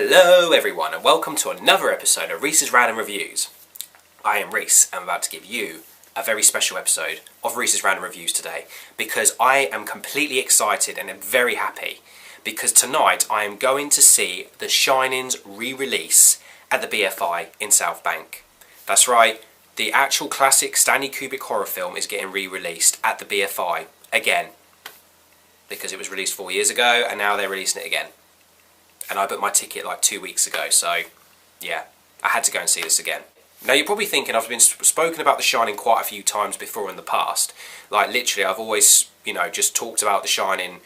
Hello everyone and welcome to another episode of Reese's Random Reviews. I am Reese and I'm about to give you a very special episode of Reese's Random Reviews today because I am completely excited and I'm very happy because tonight I am going to see The Shining's re-release at the BFI in South Bank. That's right, the actual classic Stanley Kubrick horror film is getting re-released at the BFI again because it was released 4 years ago and now they're releasing it again. And I booked my ticket like 2 weeks ago, so yeah, I had to go and see this again. Now you're probably thinking I've been spoken about The Shining quite a few times before in the past. Like literally I've always, just talked about The Shining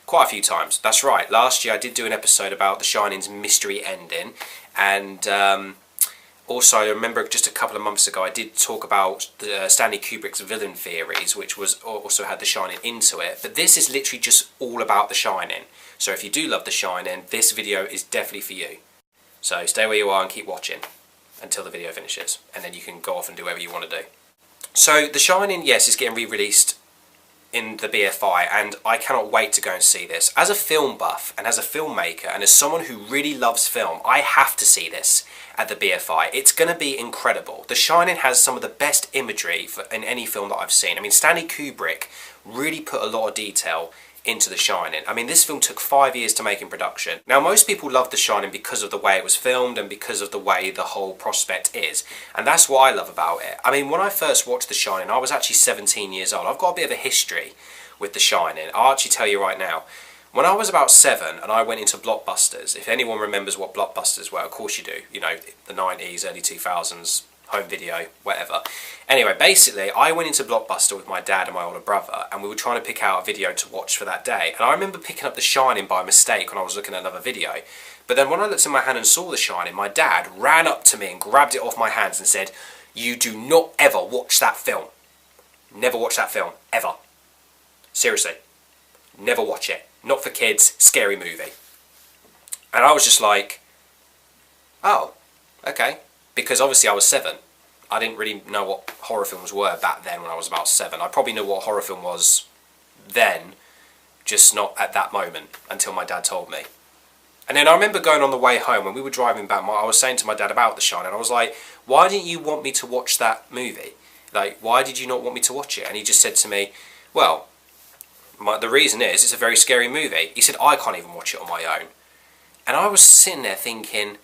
quite a few times. That's right, last year I did do an episode about The Shining's mystery ending, and also I remember just a couple of months ago I did talk about Stanley Kubrick's villain theories, which was also had The Shining into it, but this is literally just all about The Shining. So if you do love The Shining, this video is definitely for you. So stay where you are and keep watching until the video finishes, and then you can go off and do whatever you want to do. So The Shining, yes, is getting re-released in the BFI, and I cannot wait to go and see this. As a film buff, and as a filmmaker, and as someone who really loves film, I have to see this at the BFI. It's going to be incredible. The Shining has some of the best imagery in any film that I've seen. I mean, Stanley Kubrick really put a lot of detail into The Shining. I mean, this film took 5 years to make in production. Now, most people love The Shining because of the way it was filmed and because of the way the whole prospect is. And that's what I love about it. I mean, when I first watched The Shining, I was actually 17 years old. I've got a bit of a history with The Shining. I'll actually tell you right now. When I was about 7 and I went into Blockbusters, if anyone remembers what Blockbusters were, of course you do, the 90s, early 2000s, home video, whatever. Anyway, basically, I went into Blockbuster with my dad and my older brother, and we were trying to pick out a video to watch for that day. And I remember picking up The Shining by mistake when I was looking at another video. But then when I looked in my hand and saw The Shining, my dad ran up to me and grabbed it off my hands and said, "You do not ever watch that film. Never watch that film, ever. Seriously, never watch it. Not for kids, scary movie." And I was just like, oh, okay. Because obviously I was 7. I didn't really know what horror films were back then when I was about 7. I probably knew what a horror film was then, just not at that moment, until my dad told me. And then I remember going on the way home, when we were driving back, I was saying to my dad about The Shining, I was like, why didn't you want me to watch that movie? Like, why did you not want me to watch it? And he just said to me, well, the reason is, it's a very scary movie. He said, I can't even watch it on my own. And I was sitting there thinking,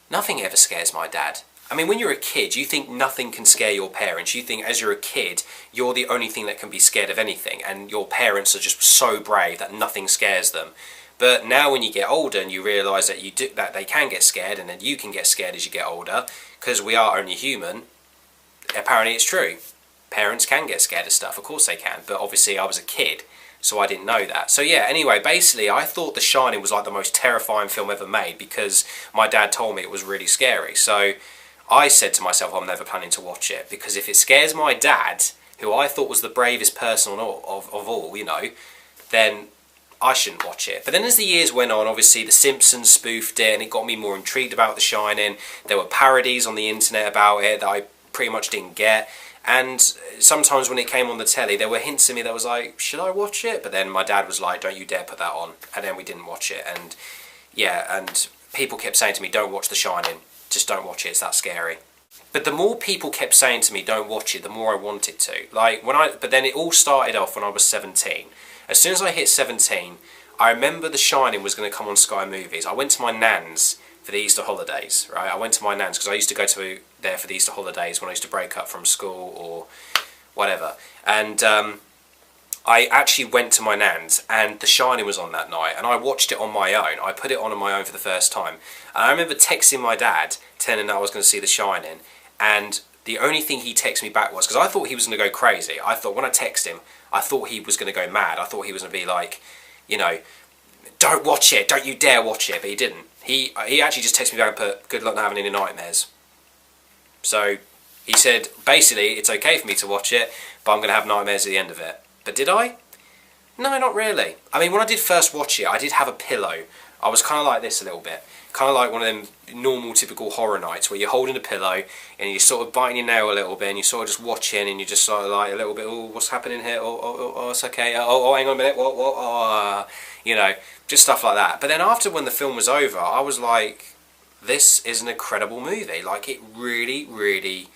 nothing ever scares my dad. I mean, when you're a kid, you think nothing can scare your parents. You think as you're a kid, you're the only thing that can be scared of anything, and your parents are just so brave that nothing scares them. But now when you get older and you realise that that they can get scared, and then you can get scared as you get older, because we are only human, apparently it's true. Parents can get scared of stuff, of course they can, but obviously I was a kid, so I didn't know that. So yeah, anyway, basically I thought The Shining was like the most terrifying film ever made because my dad told me it was really scary. So I said to myself, I'm never planning to watch it, because if it scares my dad, who I thought was the bravest person of all, then I shouldn't watch it. But then as the years went on, obviously The Simpsons spoofed it and it got me more intrigued about The Shining. There were parodies on the internet about it that I pretty much didn't get. And sometimes when it came on the telly, there were hints to me that was like, should I watch it? But then my dad was like, don't you dare put that on. And then we didn't watch it. And yeah, and people kept saying to me, don't watch The Shining. Just don't watch it, it's that scary. But the more people kept saying to me, don't watch it, the more I wanted to. But then it all started off when I was 17. As soon as I hit 17, I remember The Shining was going to come on Sky Movies. I went to my nan's for the Easter holidays, right? I went to my nan's because I used to go to there for the Easter holidays when I used to break up from school or whatever. And I actually went to my nan's and The Shining was on that night, and I watched it on my own. I put it on my own for the first time. And I remember texting my dad, telling him that I was going to see The Shining, and the only thing he texted me back was, because I thought he was going to go crazy. I thought, when I texted him, I thought he was going to go mad. I thought he was going to be like, don't watch it, don't you dare watch it, but he didn't. He actually just texted me back and put, good luck not having any nightmares. So he said, basically, it's okay for me to watch it, but I'm going to have nightmares at the end of it. But did I? No, not really. I mean, when I did first watch it, I did have a pillow I was kind of like this a little bit. Kind of like one of them normal, typical horror nights where you're holding a pillow and you're sort of biting your nail a little bit and you're sort of just watching and you're just sort of like a little bit, oh, what's happening here? Oh, it's okay. Oh, hang on a minute. What? Oh, you know, just stuff like that. But then after when the film was over, I was like, this is an incredible movie. Like, it really, really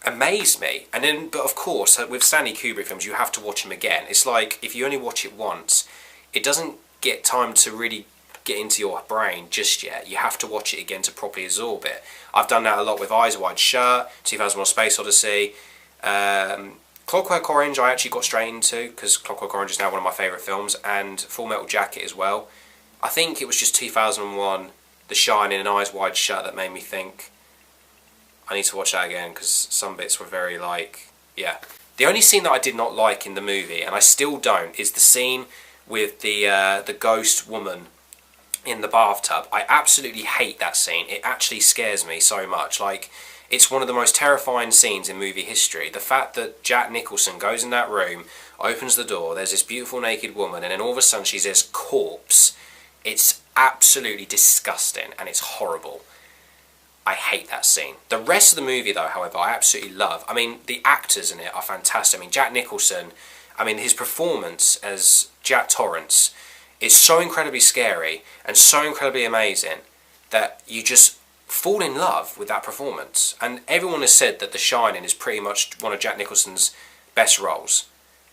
amazed me. And then, but of course, with Stanley Kubrick films, you have to watch them again. It's like, if you only watch it once, it doesn't get time to really get into your brain just yet. You have to watch it again to properly absorb it. I've done that a lot with Eyes Wide Shut, 2001: Space Odyssey, Clockwork Orange I actually got straight into, because Clockwork Orange is now one of my favourite films, and Full Metal Jacket as well. I think it was just 2001, The Shining and Eyes Wide Shut that made me think, I need to watch that again, because some bits were very like, yeah. The only scene that I did not like in the movie, and I still don't, is the scene with the ghost woman in the bathtub. I absolutely hate that scene. It actually scares me so much. Like, it's one of the most terrifying scenes in movie history. The fact that Jack Nicholson goes in that room, opens the door, there's this beautiful naked woman, and then all of a sudden she's this corpse. It's absolutely disgusting, and it's horrible. I hate that scene. The rest of the movie, though, however, I absolutely love. I mean, the actors in it are fantastic. I mean, Jack Nicholson, I mean, his performance as Jack Torrance is so incredibly scary and so incredibly amazing that you just fall in love with that performance. And everyone has said that The Shining is pretty much one of Jack Nicholson's best roles,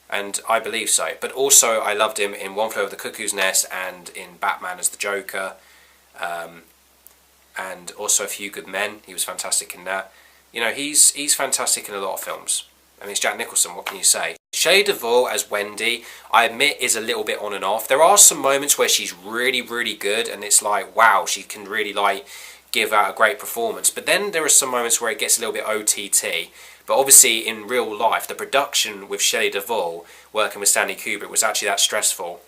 and I believe so. But also, I loved him in One Flew Over the Cuckoo's Nest and in Batman as the Joker, and also A Few Good Men. He was fantastic in that. You know, he's fantastic in a lot of films. I mean, it's Jack Nicholson, what can you say? Shelley Duvall as Wendy, I admit, is a little bit on and off. There are some moments where she's really, really good, and it's like, wow, she can really, like, give out a great performance. But then there are some moments where it gets a little bit OTT. But obviously, in real life, the production with Shelley Duvall working with Stanley Kubrick was actually that stressful.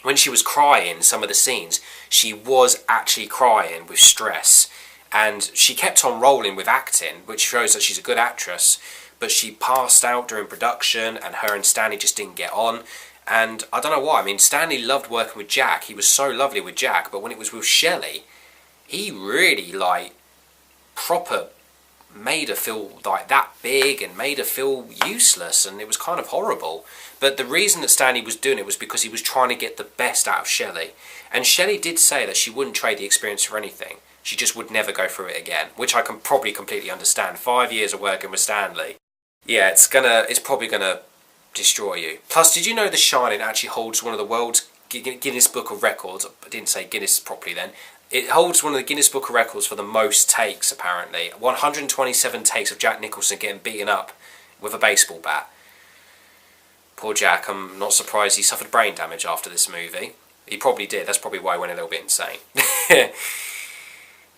When she was crying, some of the scenes, she was actually crying with stress. And she kept on rolling with acting, which shows that she's a good actress. But she passed out during production, and her and Stanley just didn't get on. And I don't know why. I mean, Stanley loved working with Jack. He was so lovely with Jack. But when it was with Shelley, he really, like, proper made her feel like that big and made her feel useless. And it was kind of horrible. But the reason that Stanley was doing it was because he was trying to get the best out of Shelley. And Shelley did say that she wouldn't trade the experience for anything. She just would never go through it again, which I can probably completely understand. 5 years of working with Stanley. Yeah, it's probably gonna destroy you. Plus, did you know The Shining actually holds one of the world's Guinness Book of Records? I didn't say Guinness properly then. It holds one of the Guinness Book of Records for the most takes, apparently. 127 takes of Jack Nicholson getting beaten up with a baseball bat. Poor Jack, I'm not surprised he suffered brain damage after this movie. He probably did, that's probably why he went a little bit insane.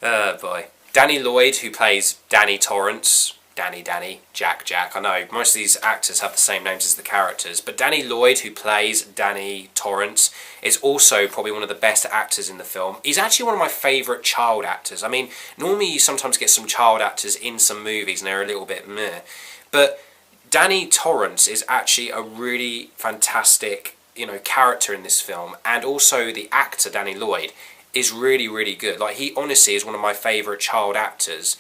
Oh boy. Danny Lloyd, who plays Danny Torrance. Danny, Jack. I know, most of these actors have the same names as the characters, but Danny Lloyd, who plays Danny Torrance, is also probably one of the best actors in the film. He's actually one of my favourite child actors. I mean, normally you sometimes get some child actors in some movies and they're a little bit meh, but Danny Torrance is actually a really fantastic, you know, character in this film, and also the actor Danny Lloyd is really, really good. Like, he honestly is one of my favourite child actors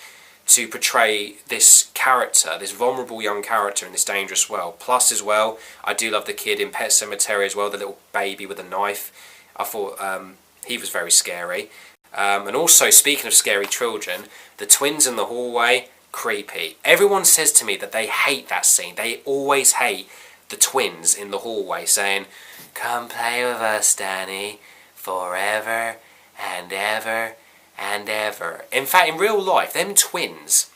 to portray this character, this vulnerable young character in this dangerous world. Plus, as well, I do love the kid in Pet Sematary as well, the little baby with a knife. I thought he was very scary. And also, speaking of scary children, the twins in the hallway, creepy. Everyone says to me that they hate that scene. They always hate the twins in the hallway saying, "Come play with us, Danny, forever and ever and ever." In fact, in real life, them twins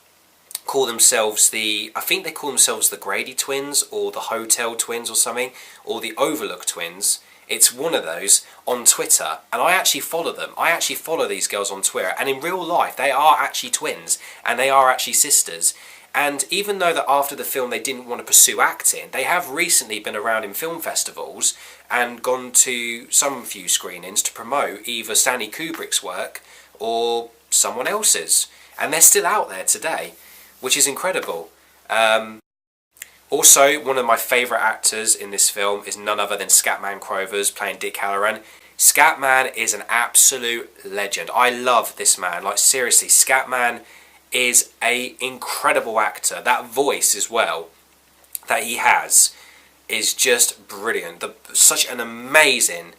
call themselves I think they call themselves the Grady twins, or the Hotel twins or something, or the Overlook twins. It's one of those on Twitter, and I actually follow them. I actually follow these girls on Twitter, and in real life, they are actually twins, and they are actually sisters. And even though that after the film they didn't want to pursue acting, they have recently been around in film festivals and gone to some few screenings to promote either Stanley Kubrick's work or someone else's, and they're still out there today, which is incredible. Also, one of my favourite actors in this film is none other than Scatman Crothers playing Dick Hallorann. Scatman is an absolute legend. I love this man. Like, seriously, Scatman is an incredible actor. That voice as well that he has is just brilliant. Such an amazing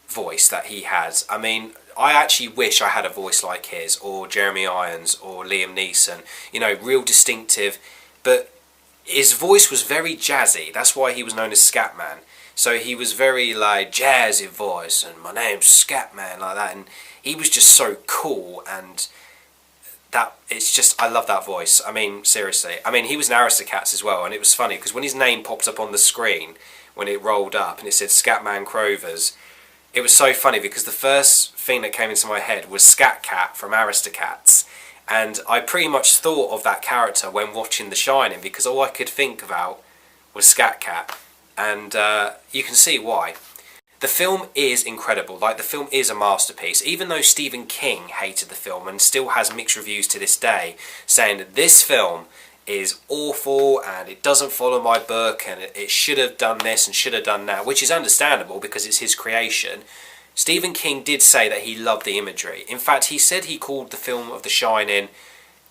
voice that he has. I mean, I actually wish I had a voice like his, or Jeremy Irons, or Liam Neeson. You know, real distinctive. But his voice was very jazzy. That's why he was known as Scatman. So he was very like jazzy voice, and my name's Scatman, like that. And he was just so cool, and that it's just, I love that voice. I mean, seriously. I mean, he was in Aristocats as well, and it was funny because when his name popped up on the screen when it rolled up and it said Scatman Crovers, it was so funny because the first thing that came into my head was Scat Cat from Aristocats, and I pretty much thought of that character when watching The Shining because all I could think about was Scat Cat, and you can see why. The film is incredible. Like, the film is a masterpiece. Even though Stephen King hated the film and still has mixed reviews to this day, saying that this film is awful and it doesn't follow my book and it should have done this and should have done that, which is understandable because it's his creation. Stephen King did say that he loved the imagery. In fact, he said he called the film of The Shining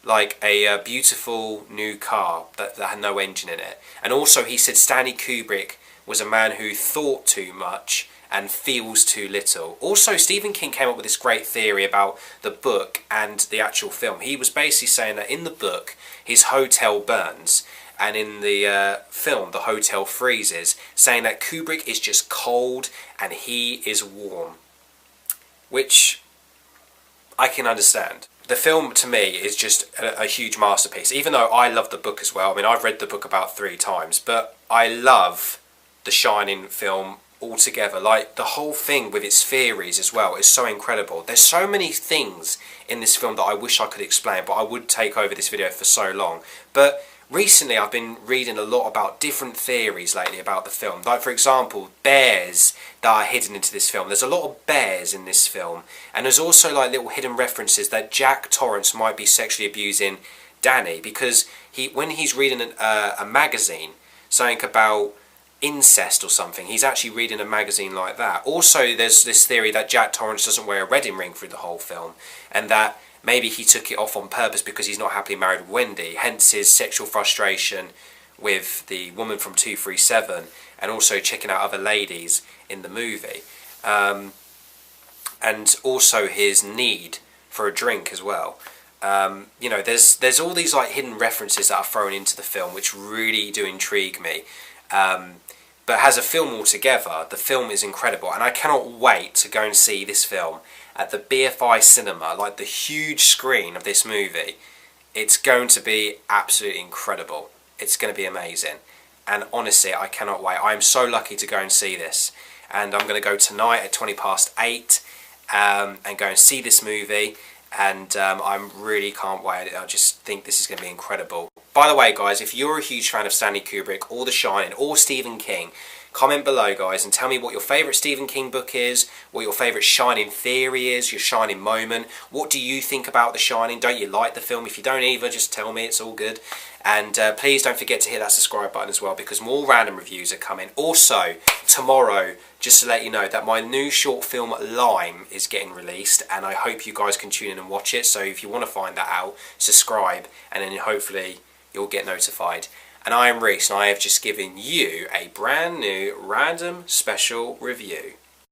like a beautiful new car that had no engine in it. And also he said Stanley Kubrick was a man who thought too much and feels too little. Also, Stephen King came up with this great theory about the book and the actual film. He was basically saying that in the book, his hotel burns, and in the film, the hotel freezes, saying that Kubrick is just cold and he is warm, which I can understand. The film, to me, is just a huge masterpiece, even though I love the book as well. I mean, I've read the book about 3 times, but I love The Shining film altogether. Like, the whole thing with its theories as well is so incredible. There's so many things in this film that I wish I could explain, but I would take over this video for so long. But recently I've been reading a lot about different theories lately about the film. Like, for example, bears that are hidden into this film. There's a lot of bears in this film, and there's also like little hidden references that Jack Torrance might be sexually abusing Danny, because when he's reading a magazine, something about incest or something, he's actually reading a magazine like that. Also, there's this theory that Jack Torrance doesn't wear a wedding ring through the whole film, and that maybe he took it off on purpose because he's not happily married with Wendy, hence his sexual frustration with the woman from 237, and also checking out other ladies in the movie, and also his need for a drink as well. You know, there's all these like hidden references that are thrown into the film which really do intrigue me. But as a film altogether, the film is incredible, and I cannot wait to go and see this film at the BFI Cinema, like the huge screen of this movie. It's going to be absolutely incredible. It's going to be amazing, and honestly, I cannot wait. I'm so lucky to go and see this, and I'm going to go tonight at 8:20 and go and see this movie, and I really can't wait. I just think this is going to be incredible. By the way, guys, if you're a huge fan of Stanley Kubrick or The Shining or Stephen King, comment below, guys, and tell me what your favourite Stephen King book is, what your favourite Shining theory is, your Shining moment. What do you think about The Shining? Don't you like the film? If you don't either, just tell me, it's all good. And please don't forget to hit that subscribe button as well, because more random reviews are coming. Also, tomorrow, just to let you know that my new short film Lime is getting released, and I hope you guys can tune in and watch it. So if you want to find that out, subscribe, and then hopefully you'll get notified. And I am Reese, and I have just given you a brand new random special review.